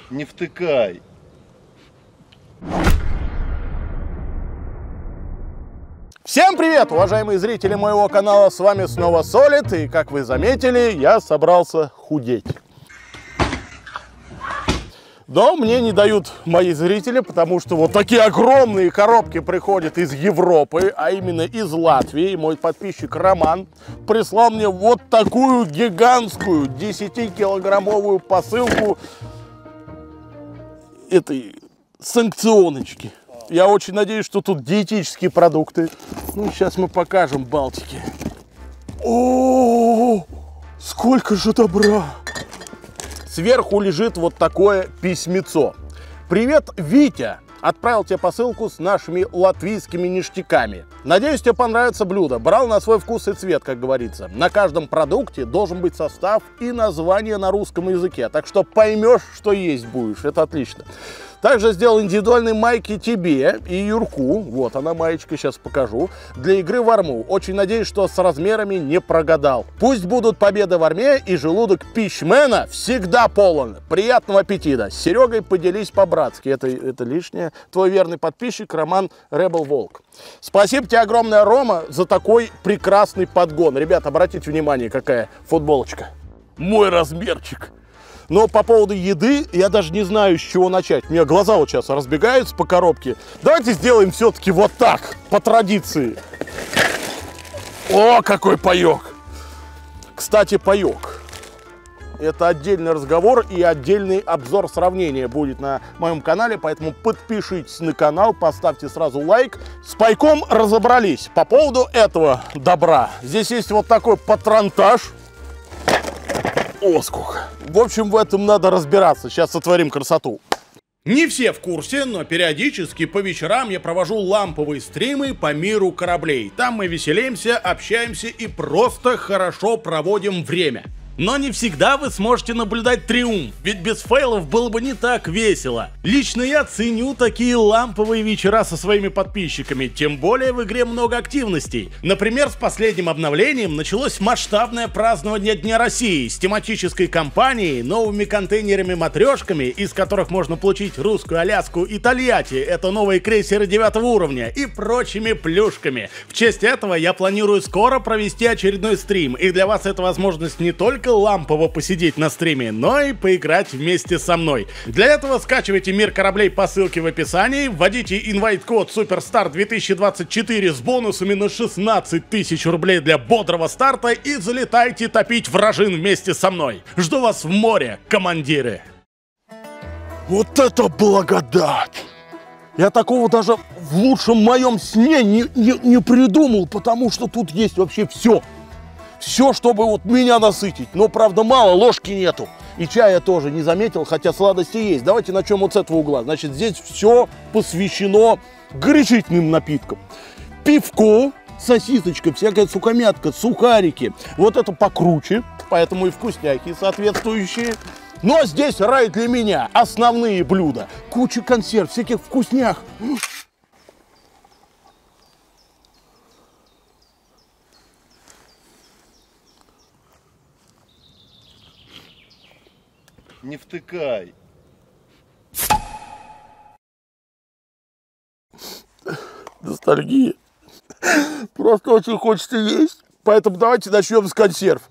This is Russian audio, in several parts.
Не втыкай. Всем привет, уважаемые зрители моего канала, с вами снова Солид, и как вы заметили, я собрался худеть. Но мне не дают мои зрители, потому что вот такие огромные коробки приходят из Европы, а именно из Латвии. Мой подписчик Роман прислал мне вот такую гигантскую 10-килограммовую посылку этой санкционочки. Я очень надеюсь, что тут диетические продукты. Ну, сейчас мы покажем Балтики. О, сколько же добра! Сверху лежит вот такое письмецо. Привет, Витя! Отправил тебе посылку с нашими латвийскими ништяками. Надеюсь, тебе понравится блюдо. Брал на свой вкус и цвет, как говорится. На каждом продукте должен быть состав и название на русском языке. Так что поймешь, что есть будешь. Это отлично. Также сделал индивидуальные майки тебе и Юрку. Вот она маечка, сейчас покажу. Для игры в арму. Очень надеюсь, что с размерами не прогадал. Пусть будут победы в армии, и желудок пищмена всегда полон. Приятного аппетита. С Серегой поделись по-братски. Это лишнее. Твой верный подписчик Роман Rebel Волк. Спасибо тебе огромное, Рома, за такой прекрасный подгон. Ребят, обратите внимание, какая футболочка. Мой размерчик. Но по поводу еды я даже не знаю, с чего начать. У меня глаза вот сейчас разбегаются по коробке. Давайте сделаем все-таки вот так, по традиции. О, какой паек! Кстати, паек. Это отдельный разговор и отдельный обзор сравнения будет на моем канале. Поэтому подпишитесь на канал, поставьте сразу лайк. С пайком разобрались. По поводу этого добра. Здесь есть вот такой патронтаж. О, сколько. В общем, в этом надо разбираться. Сейчас сотворим красоту. Не все в курсе, но периодически по вечерам я провожу ламповые стримы по миру кораблей. Там мы веселимся, общаемся и просто хорошо проводим время. Но не всегда вы сможете наблюдать триумф, ведь без фейлов было бы не так весело. Лично я ценю такие ламповые вечера со своими подписчиками, тем более в игре много активностей. Например, с последним обновлением началось масштабное празднование Дня России с тематической кампанией, новыми контейнерами-матрешками, из которых можно получить русскую Аляску и Тольятти, это новые крейсеры 9 уровня, и прочими плюшками. В честь этого я планирую скоро провести очередной стрим, и для вас это возможность не только лампово посидеть на стриме, но и поиграть вместе со мной. Для этого скачивайте Мир кораблей по ссылке в описании, вводите инвайт-код Суперстар 2024 с бонусами на 16 тысяч рублей для бодрого старта и залетайте топить вражин вместе со мной. Жду вас в море, командиры! Вот это благодать! Я такого даже в лучшем моем сне не придумал, потому что тут есть вообще все. Все, чтобы вот меня насытить. Но, правда, мало, ложки нету. И чая тоже не заметил, хотя сладости есть. Давайте начнем вот с этого угла. Значит, здесь все посвящено горячительным напиткам. Пивко, сосисочка, всякая сухомятка, сухарики. Вот это покруче, поэтому и вкусняхи соответствующие. Но здесь рай для меня. Основные блюда. Куча консерв, всяких вкуснях. Не втыкай. Ностальгия. Просто очень хочется есть. Поэтому давайте начнем с консерв.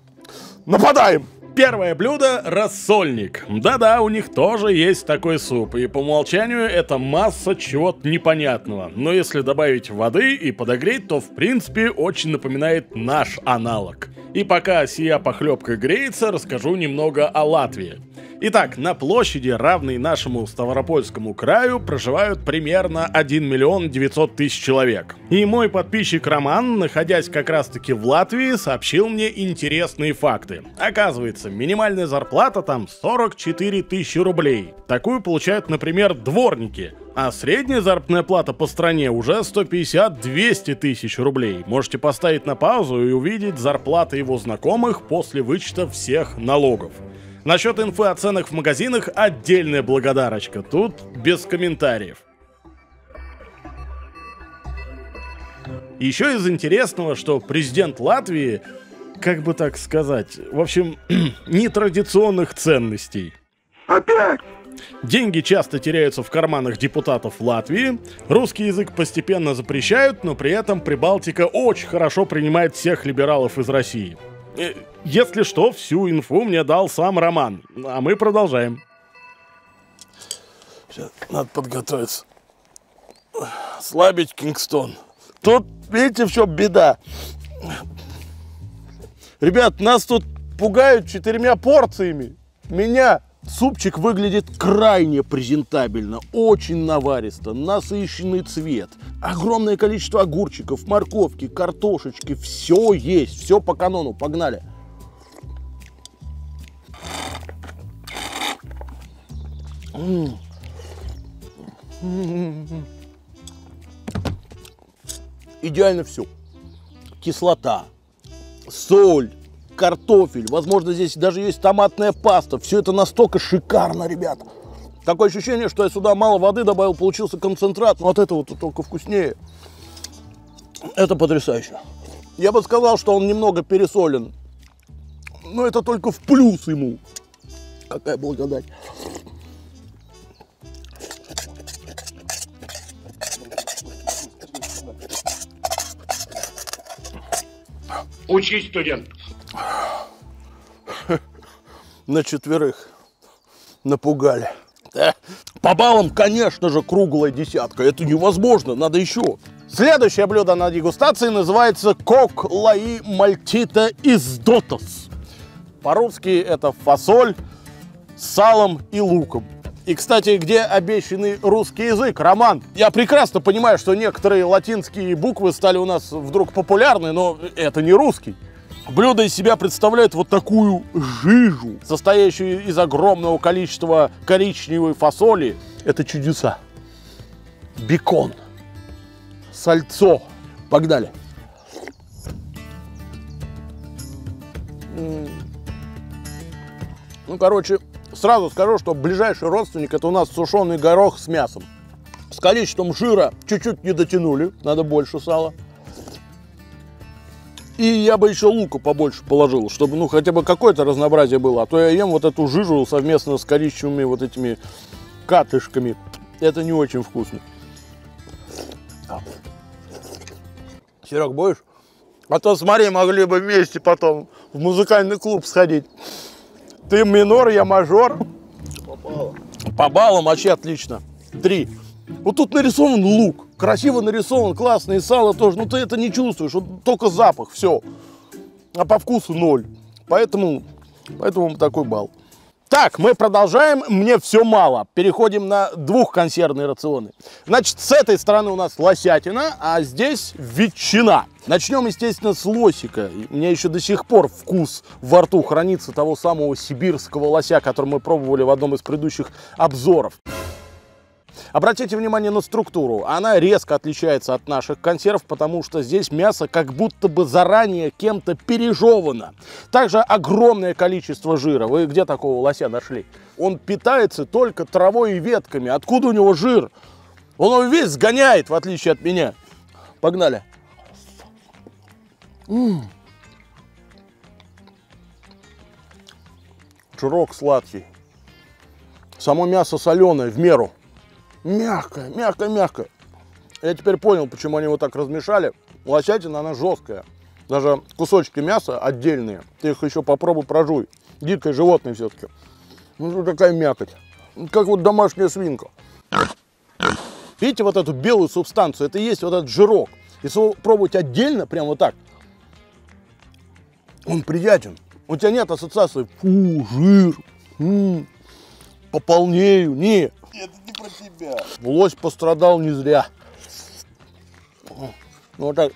Нападаем! Первое блюдо – рассольник. Да-да, у них тоже есть такой суп, и по умолчанию это масса чего-то непонятного. Но если добавить воды и подогреть, то в принципе очень напоминает наш аналог. И пока сия похлебка греется, расскажу немного о Латвии. Итак, на площади, равной нашему Ставропольскому краю, проживают примерно 1 миллион 900 тысяч человек. И мой подписчик Роман, находясь как раз-таки в Латвии, сообщил мне интересные факты. Оказывается, минимальная зарплата там 44 тысячи рублей. Такую получают, например, дворники. А средняя заработная плата по стране уже 150-200 тысяч рублей. Можете поставить на паузу и увидеть зарплаты его знакомых после вычета всех налогов. Насчет инфы о ценах в магазинах отдельная благодарочка. Тут без комментариев. Еще из интересного, что президент Латвии, как бы так сказать, в общем, нетрадиционных ценностей. Опять? Деньги часто теряются в карманах депутатов Латвии. Русский язык постепенно запрещают, но при этом Прибалтика очень хорошо принимает всех либералов из России. Если что, всю инфу мне дал сам Роман. А мы продолжаем. Сейчас надо подготовиться. Слабить Кингстон. Тут, видите, в чем беда. Ребят, нас тут пугают 4 порциями. Меня супчик выглядит крайне презентабельно, очень наваристо, насыщенный цвет. Огромное количество огурчиков, морковки, картошечки. Все есть, все по канону. Погнали. Идеально все. Кислота, соль, картофель, возможно, здесь даже есть томатная паста. Все это настолько шикарно, ребят. Такое ощущение, что я сюда мало воды добавил, получился концентрат. Но от этого только вкуснее. Это потрясающе. Я бы сказал, что он немного пересолен. Но это только в плюс ему. Какая благодать. Учись, студент. На 4 напугали. По баллам, конечно же, круглая десятка. Это невозможно, надо еще. Следующее блюдо на дегустации называется кок лаи мальтита из дотос. По-русски это фасоль с салом и луком. И, кстати, где обещанный русский язык? Роман, я прекрасно понимаю, что некоторые латинские буквы стали у нас вдруг популярны, но это не русский. Блюдо из себя представляет вот такую жижу, состоящую из огромного количества коричневой фасоли. Это чудеса. Бекон, сальцо. Погнали. Ну, короче, сразу скажу, что ближайший родственник — это у нас сушеный горох с мясом. С количеством жира чуть-чуть не дотянули, надо больше сала. И я бы еще лука побольше положил, чтобы, ну, хотя бы какое-то разнообразие было. А то я ем вот эту жижу совместно с коричневыми вот этими катышками. Это не очень вкусно. Серег, будешь? А то, смотри, могли бы вместе потом в музыкальный клуб сходить. Ты минор, я мажор. По баллам вообще отлично. 3. Вот тут нарисован лук. Красиво нарисован, классно. И сало тоже. Но ты это не чувствуешь. Вот только запах, все. А по вкусу 0. Поэтому такой балл. Так, мы продолжаем. Мне все мало. Переходим на двухконсервные рационы. Значит, с этой стороны у нас лосятина, а здесь ветчина. Начнем, естественно, с лосика. У меня еще до сих пор вкус во рту хранится того самого сибирского лося, который мы пробовали в одном из предыдущих обзоров. Обратите внимание на структуру. Она резко отличается от наших консервов, потому что здесь мясо как будто бы заранее кем-то пережевано. Также огромное количество жира. Вы где такого лося нашли? Он питается только травой и ветками. Откуда у него жир? Он его весь сгоняет, в отличие от меня. Погнали. Жирок сладкий. Само мясо соленое, в меру. Мягкое, мягкое. Я теперь понял, почему они вот так размешали. Лосятина, она жесткая. Даже кусочки мяса отдельные. Ты их еще попробуй прожуй. Дикое животное все-таки. Ну, что такая мякоть. Как вот домашняя свинка. Видите вот эту белую субстанцию? Это и есть вот этот жирок. Если его пробовать отдельно, прямо вот так, он приятен. У тебя нет ассоциации. Фу, жир. Пополнею. Нет. Это не про тебя. Лось пострадал не зря. Вот так.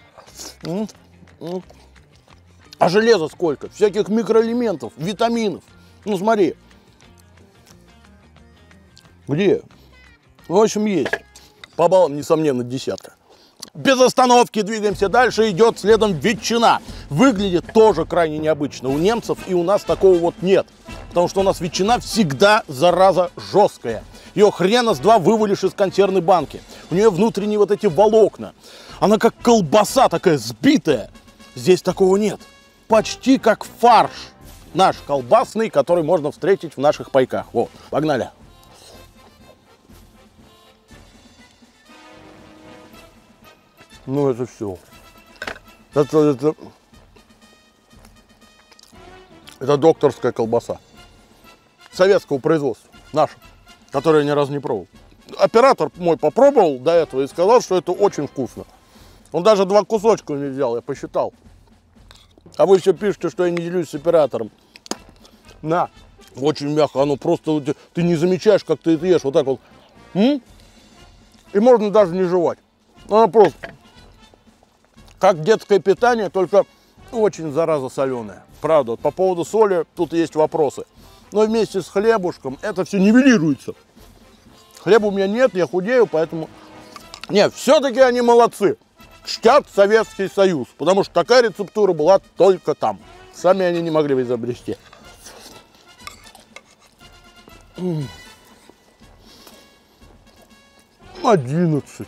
А железа сколько? Всяких микроэлементов, витаминов. Ну смотри. Где? В общем, есть. По баллам, несомненно, десятка. Без остановки двигаемся дальше. Идет следом ветчина. Выглядит тоже крайне необычно. У немцев и у нас такого вот нет. Потому что у нас ветчина всегда, зараза, жесткая. Ее хрена с два вывалишь из консервной банки. У нее внутренние вот эти волокна. Она как колбаса такая сбитая. Здесь такого нет. Почти как фарш наш колбасный, который можно встретить в наших пайках. Вот, погнали. Ну это все. Это докторская колбаса. Советского производства. Наша. Которую я ни разу не пробовал. Оператор мой попробовал до этого и сказал, что это очень вкусно. Он даже 2 кусочка не взял, я посчитал. А вы все пишете, что я не делюсь с оператором. На. Очень мягко. Оно просто... Ты не замечаешь, как ты это ешь. Вот так вот. И можно даже не жевать. Оно просто... Как детское питание, только очень, зараза, соленое. Правда, вот по поводу соли тут есть вопросы. Но вместе с хлебушком это все нивелируется. Хлеба у меня нет, я худею, поэтому... Нет, все-таки они молодцы. Чтят Советский Союз, потому что такая рецептура была только там. Сами они не могли бы изобрести. 11.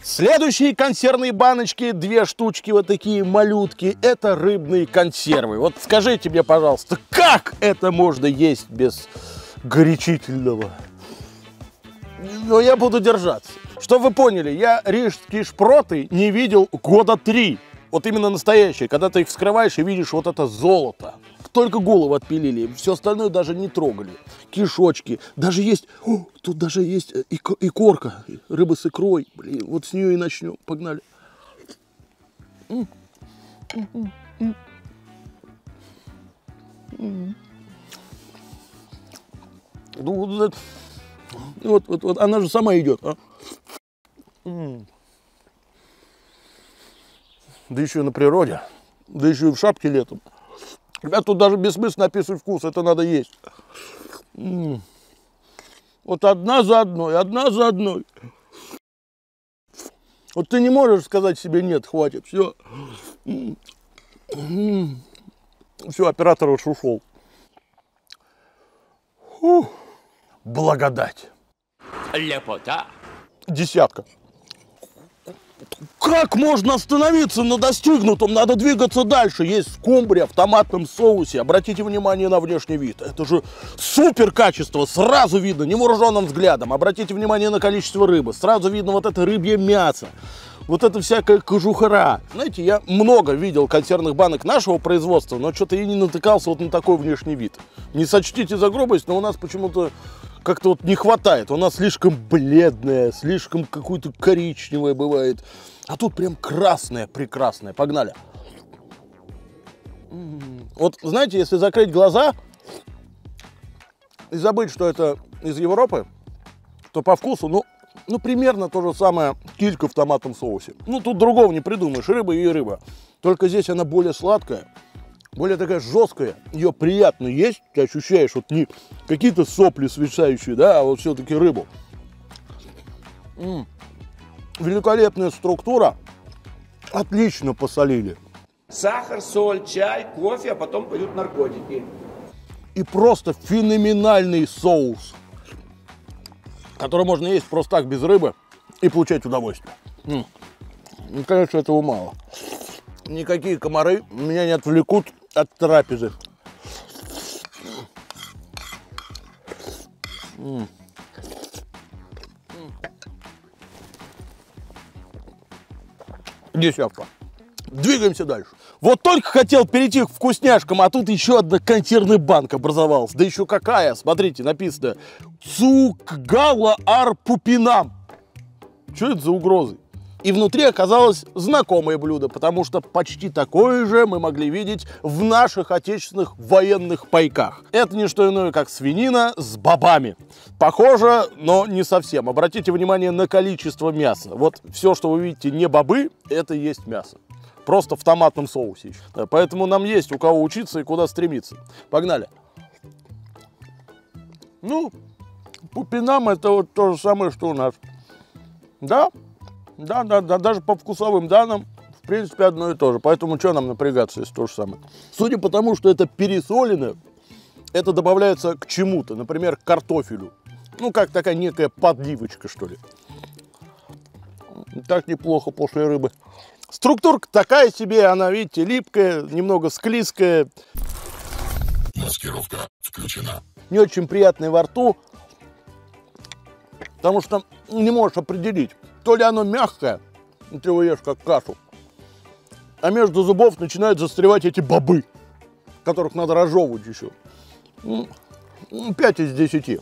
Следующие консервные баночки, 2 штучки, вот такие малютки, это рыбные консервы. Вот скажите мне, пожалуйста, как это можно есть без горячительного? Но я буду держаться. Чтобы вы поняли, я рижские шпроты не видел года 3. Вот именно настоящие, когда ты их вскрываешь и видишь вот это золото. Только голову отпилили, все остальное даже не трогали. Кишочки, даже есть, тут даже есть икорка, рыба с икрой. Блин, вот с нее и начнем. Погнали. Вот она же сама идет. А? Да еще и на природе, да еще и в шапке летом. Ребят, тут даже бессмысленно описывать вкус, это надо есть. Вот одна за одной, одна за одной. Вот ты не можешь сказать себе нет, хватит, все. Все, оператор уж ушел. Благодать. Лепота. 10. Как можно остановиться на достигнутом? Надо двигаться дальше. Есть скумбрия в томатном соусе. Обратите внимание на внешний вид. Это же супер качество. Сразу видно невооруженным взглядом. Обратите внимание на количество рыбы. Сразу видно вот это рыбье мясо. Вот это всякая кожухара. Знаете, я много видел консервных банок нашего производства, но что-то я не натыкался вот на такой внешний вид. Не сочтите за грубость, но у нас почему-то как-то вот не хватает. У нас слишком бледное, слишком какое-то коричневое бывает. А тут прям красное, прекрасное. Погнали. Вот знаете, если закрыть глаза и забыть, что это из Европы, то по вкусу, ну, примерно то же самое килька в томатном соусе. Ну, тут другого не придумаешь. Рыба и рыба. Только здесь она более сладкая, более такая жесткая. Ее приятно есть. Ты ощущаешь вот не какие-то сопли свисающие, да, а вот все-таки рыбу. Великолепная структура. Отлично посолили. Сахар, соль, чай, кофе, а потом пойдут наркотики. И просто феноменальный соус, который можно есть просто так, без рыбы, и получать удовольствие. Ну, конечно, этого мало. Никакие комары меня не отвлекут от трапезы. Десятка. Двигаемся дальше. Вот только хотел перейти к вкусняшкам, а тут еще одна консервная банка образовалась. Да еще какая, смотрите, написано Цукгала Арпупинам. Что это за угрозы? И внутри оказалось знакомое блюдо, потому что почти такое же мы могли видеть в наших отечественных военных пайках. Это не что иное, как свинина с бобами. Похоже, но не совсем. Обратите внимание на количество мяса. Вот все, что вы видите, не бобы, это и есть мясо. Просто в томатном соусе. Да, поэтому нам есть у кого учиться и куда стремиться. Погнали. Ну, пупинам это вот то же самое, что у нас. Да, даже по вкусовым данным, в принципе, одно и то же. Поэтому что нам напрягаться, если то же самое? Судя по тому, что это пересолено, это добавляется к чему-то, например, к картофелю. Ну, как такая некая подливочка, что ли. Так неплохо после рыбы. Структурка такая себе, она, видите, липкая, немного склизкая. Маскировка включена. Не очень приятная во рту, потому что не можешь определить, то ли оно мягкое, ты его ешь как кашу. А между зубов начинают застревать эти бобы, которых надо разжевывать еще. 5 из 10.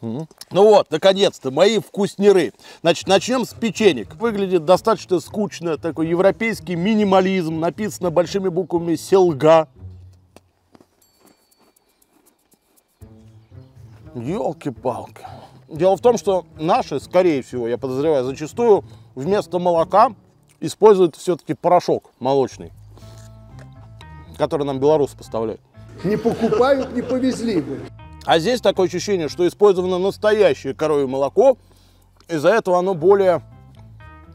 Ну вот, наконец-то, мои вкусняры. Значит, начнем с печенек. Выглядит достаточно скучно, такой европейский минимализм. Написано большими буквами «Селга». Ёлки-палки. Дело в том, что наши, скорее всего, я подозреваю, зачастую вместо молока используют все-таки порошок молочный, который нам белорусы поставляют. Не покупают, не повезли бы. А здесь такое ощущение, что использовано настоящее коровье молоко, из-за этого оно более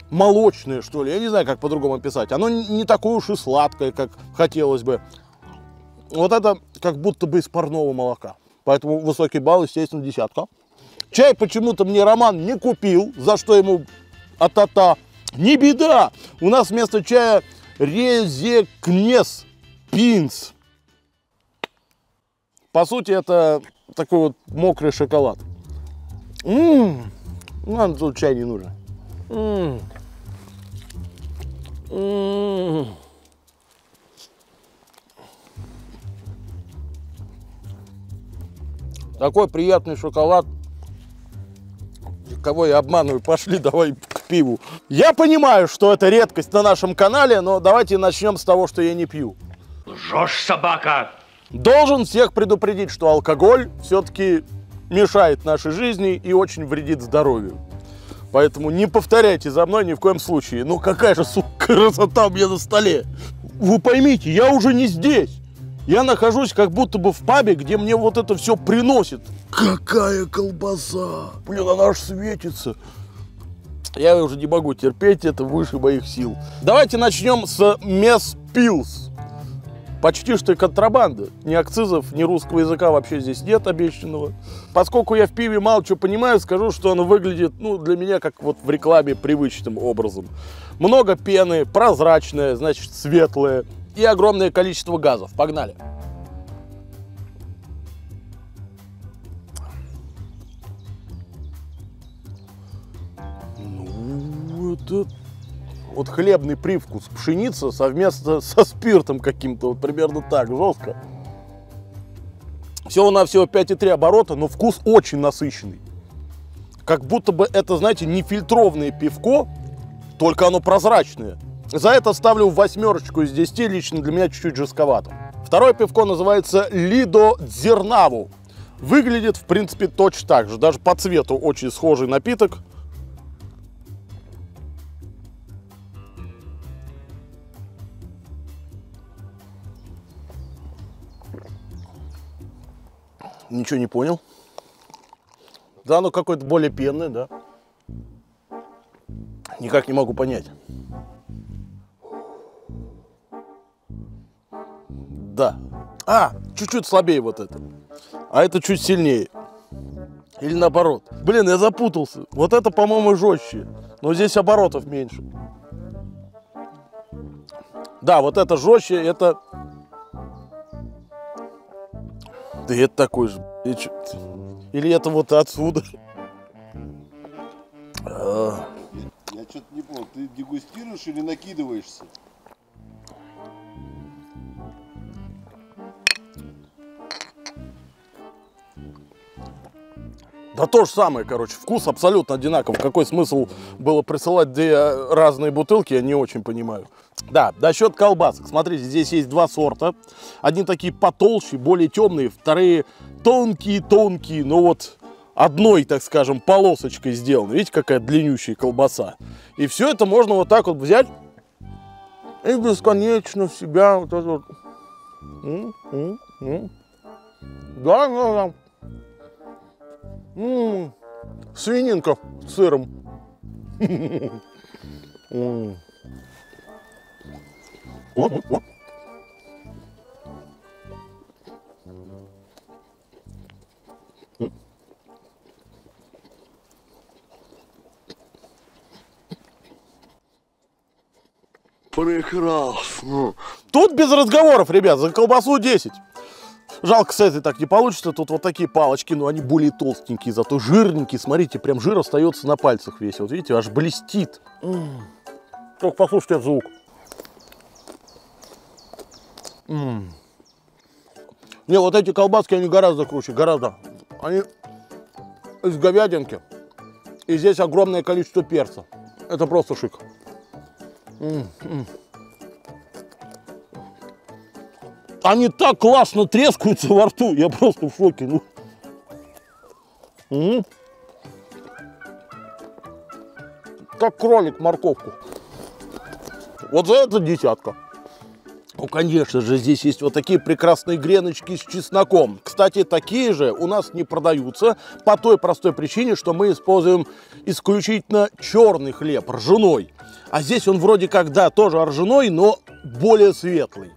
молочное, что ли. Я не знаю, как по-другому описать. Оно не такое уж и сладкое, как хотелось бы. Вот это как будто бы из парного молока. Поэтому высокий балл, естественно, 10. Чай почему-то мне Роман не купил, за что ему а-та-та. Не беда, у нас вместо чая резекнес пинц. По сути, это такой вот мокрый шоколад. Нам тут чай не нужен. Такой приятный шоколад. Кого я обманываю? Пошли, давай к пиву. Я понимаю, что это редкость на нашем канале, но давайте начнем с того, что я не пью. Лжешь, собака! Должен всех предупредить, что алкоголь все-таки мешает нашей жизни и очень вредит здоровью. Поэтому не повторяйте за мной ни в коем случае. Ну какая же, сука, красота у меня на столе. Вы поймите, я уже не здесь. Я нахожусь как будто бы в пабе, где мне вот это все приносит. Какая колбаса! Блин, она аж светится. Я уже не могу терпеть, это выше моих сил. Давайте начнем с Меспилс. Почти что и контрабанда. Ни акцизов, ни русского языка вообще здесь нет обещанного. Поскольку я в пиве мало что понимаю, скажу, что оно выглядит, ну, для меня, как вот в рекламе, привычным образом. Много пены, прозрачное, значит, светлое. И огромное количество газов. Погнали. Ну, это вот хлебный привкус. Пшеница совместно со спиртом каким-то. Вот примерно так, жестко. Всего-навсего 5,3 оборота, но вкус очень насыщенный. Как будто бы это, знаете, не фильтрованное пивко, только оно прозрачное. За это ставлю 8 из 10, лично для меня чуть-чуть жестковато. Второе пивко называется Лидо Дзернаву. Выглядит, в принципе, точно так же. Даже по цвету очень схожий напиток. Ничего не понял. Да, оно какое-то более пенное, да. Никак не могу понять. Да. Чуть-чуть слабее вот это. А это чуть сильнее. Или наоборот. Блин, я запутался. Вот это, по-моему, жестче. Но здесь оборотов меньше. Да, вот это жестче, это... Да это такой же. Или это вот отсюда. Я что-то не понял, ты дегустируешь или накидываешься? Да то же самое, короче, вкус абсолютно одинаковый. Какой смысл было присылать две разные бутылки, я не очень понимаю. Да, насчет колбасок. Смотрите, здесь есть два сорта. Одни такие потолще, более темные, вторые тонкие-тонкие, но вот одной, так скажем, полосочкой сделаны. Видите, какая длиннющая колбаса. И все это можно вот так вот взять и бесконечно в себя вот это вот. Да. Свининка с сыром. Прекрасно. Тут без разговоров, ребят, за колбасу 10. Жалко, с этой так не получится. Тут вот такие палочки, но они более толстенькие, зато жирненькие. Смотрите, прям жир остается на пальцах весь. Вот видите, аж блестит. Только послушайте этот звук. Не, вот эти колбаски, они гораздо круче, гораздо. Они из говядинки. И здесь огромное количество перца. Это просто шик. Они так классно трескаются во рту. Я просто в шоке. Как кролик морковку. Вот за это десятка. Ну, конечно же, здесь есть вот такие прекрасные греночки с чесноком. Кстати, такие же у нас не продаются по той простой причине, что мы используем исключительно черный хлеб, ржаной. А здесь он вроде как, да, тоже ржаной, но более светлый.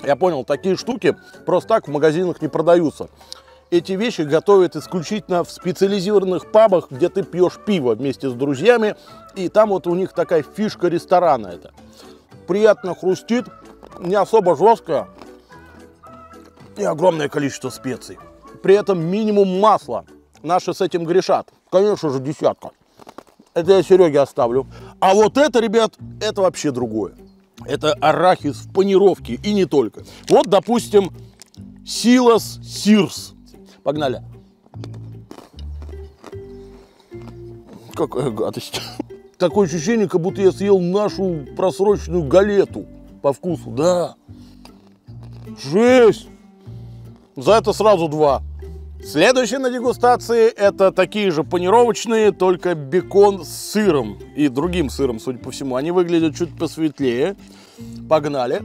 Я понял, такие штуки просто так в магазинах не продаются. Эти вещи готовят исключительно в специализированных пабах, где ты пьешь пиво вместе с друзьями. И там вот у них такая фишка ресторана это. Приятно хрустит, не особо жесткое и огромное количество специй. При этом минимум масла. Наши с этим грешат. Конечно же, десятка. Это я Сереге оставлю. А вот это, ребят, это вообще другое. Это арахис в панировке и не только. Вот, допустим, Silas Sears. Погнали. Какая гадость. Такое ощущение, как будто я съел нашу просроченную галету по вкусу. Да. Жесть. За это сразу 2. Следующие на дегустации это такие же панировочные, только бекон с сыром и другим сыром, судя по всему. Они выглядят чуть посветлее. Погнали.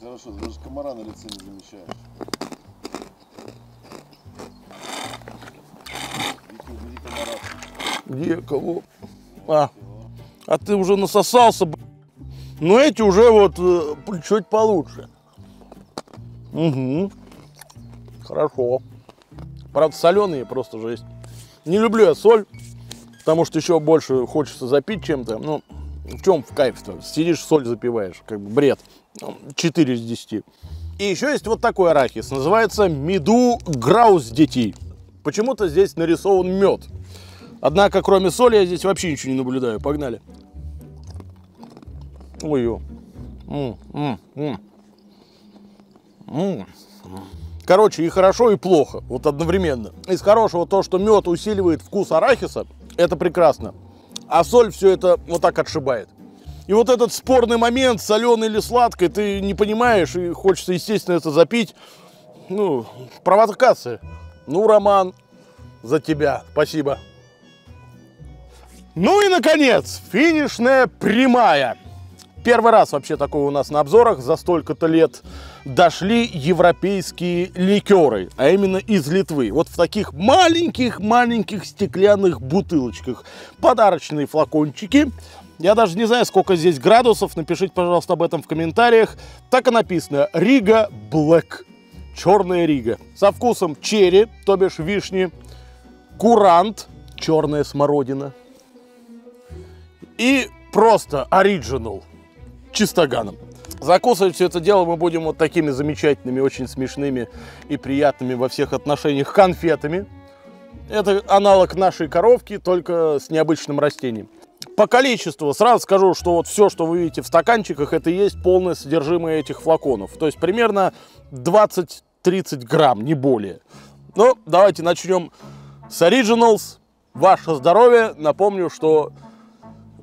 Хорошо, даже комара на лице не замечаешь. Убери комара. Где? Кого? А ты уже насосался, но эти уже вот чуть получше. Угу. Хорошо. Правда, соленые просто жесть. Не люблю я соль, потому что еще больше хочется запить чем-то. Ну, в чем в кайф-то? Сидишь, соль запиваешь, как бы бред. 4 из 10. И еще есть вот такой арахис, называется Меду Грауздети. Почему-то здесь нарисован мед. Однако, кроме соли, я здесь вообще ничего не наблюдаю. Погнали. Ой-ё. Короче, и хорошо, и плохо, вот одновременно. Из хорошего то, что мед усиливает вкус арахиса, это прекрасно. А соль все это вот так отшибает. И вот этот спорный момент, соленый или сладкий, ты не понимаешь, и хочется, естественно, это запить. Ну, провокация. Ну, Роман, за тебя. Спасибо. Ну и, наконец, финишная прямая. Первый раз вообще такое у нас на обзорах за столько-то лет дошли европейские ликеры, а именно из Литвы. Вот в таких маленьких стеклянных бутылочках. Подарочные флакончики. Я даже не знаю, сколько здесь градусов. Напишите, пожалуйста, об этом в комментариях. Так и написано. Рига Блэк. Черная Рига. Со вкусом черри, то бишь вишни. Курант. Черная смородина. И просто оригинал. Чистоганом. Закусывать все это дело мы будем вот такими замечательными, очень смешными и приятными во всех отношениях конфетами. Это аналог нашей коровки, только с необычным растением. По количеству сразу скажу, что вот все, что вы видите в стаканчиках, это и есть полное содержимое этих флаконов. То есть примерно 20-30 грамм, не более. Ну, давайте начнем с Originals. Ваше здоровье. Напомню, что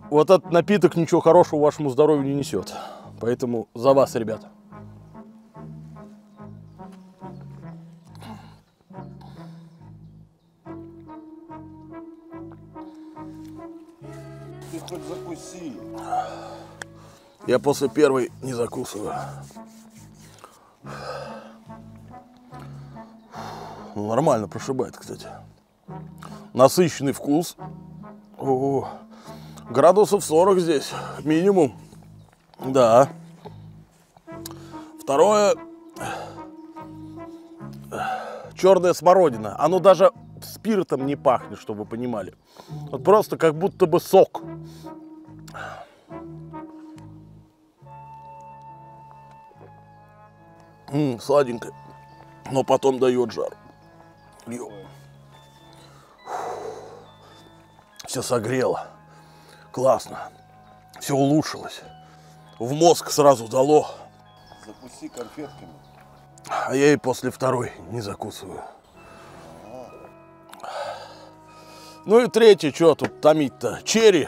вот этот напиток ничего хорошего вашему здоровью не несет. Поэтому за вас, ребята. Ты хоть закуси. Я после первой не закусываю. Ну, нормально прошибает, кстати. Насыщенный вкус. О, градусов 40 здесь минимум. Да. Второе. Черная смородина. Оно даже спиртом не пахнет, чтобы вы понимали. Вот просто как будто бы сок. Сладенькое, но потом дает жар. Все согрело. Классно. Все улучшилось. В мозг сразу дало. Запусти конфетками. А я и после второй не закусываю. Ну и третий, что тут томить-то? Черри.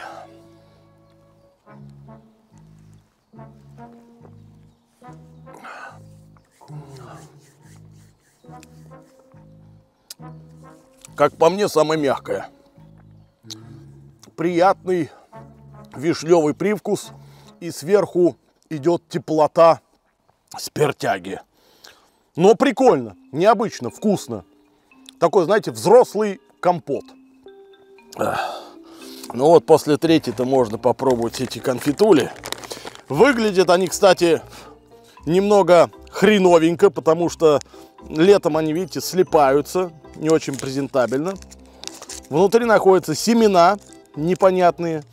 Как по мне, самое мягкое. Приятный вишневый привкус. И сверху идет теплота спиртяги. Но прикольно, необычно, вкусно. Такой, знаете, взрослый компот. Ну вот после третьей-то можно попробовать эти конфитули. Выглядят они, кстати, немного хреновенько, потому что летом они, видите, слипаются. Не очень презентабельно. Внутри находятся семена непонятные.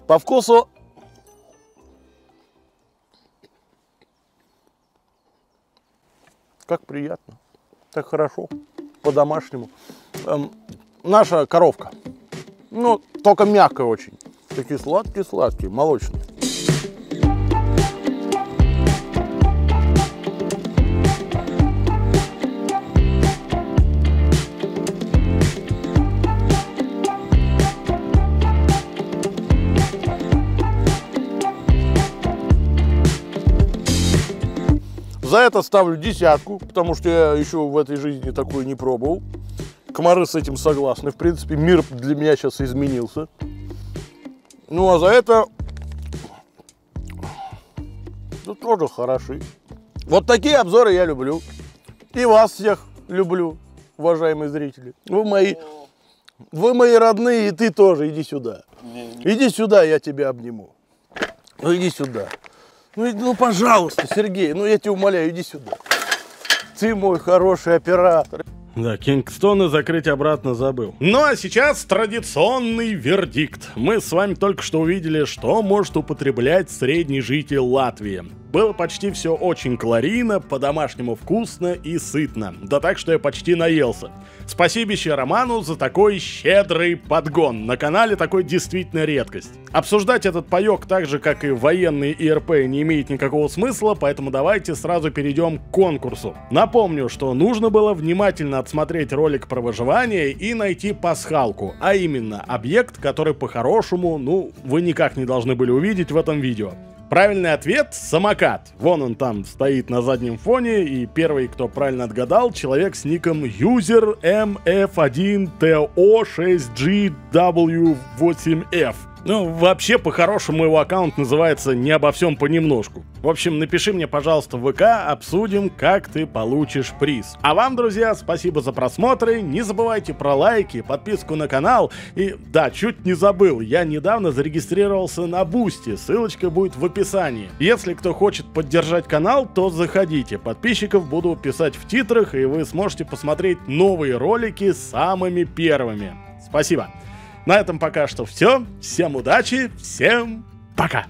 По вкусу как приятно, так хорошо, по-домашнему. Наша коровка. Ну, только мягкая очень. Такие сладкие-сладкие, молочные. За это ставлю 10, потому что я еще в этой жизни такое не пробовал. Комары с этим согласны. В принципе, мир для меня сейчас изменился. Ну, а за это... Ну, тоже хороши. Вот такие обзоры я люблю. И вас всех люблю, уважаемые зрители. Вы мои родные, и ты тоже. Иди сюда. Иди сюда, я тебя обниму. Ну, иди сюда. Ну, пожалуйста, Сергей, ну я тебя умоляю, иди сюда. Ты мой хороший оператор. Да, Кингстона закрыть обратно забыл. Ну а сейчас традиционный вердикт. Мы с вами только что увидели, что может употреблять средний житель Латвии. Было почти все очень калорийно, по-домашнему вкусно и сытно. Да так, что я почти наелся. Спасибище Роману за такой щедрый подгон. На канале такой действительно редкость. Обсуждать этот паёк так же, как и военный ИРП, не имеет никакого смысла, поэтому давайте сразу перейдем к конкурсу. Напомню, что нужно было внимательно отсмотреть ролик про выживание и найти пасхалку, а именно объект, который по-хорошему, ну, вы никак не должны были увидеть в этом видео. Правильный ответ — самокат. Вон он там стоит на заднем фоне, и первый, кто правильно отгадал, человек с ником usermf1to6gw8f. Ну, вообще, по-хорошему, его аккаунт называется «Не обо всем понемножку». В общем, напиши мне, пожалуйста, в ВК, обсудим, как ты получишь приз. А вам, друзья, спасибо за просмотры, не забывайте про лайки, подписку на канал. И да, чуть не забыл, я недавно зарегистрировался на Boosty, ссылочка будет в описании. Если кто хочет поддержать канал, то заходите, подписчиков буду писать в титрах, и вы сможете посмотреть новые ролики самыми первыми. Спасибо. На этом пока что все. Всем удачи, всем пока!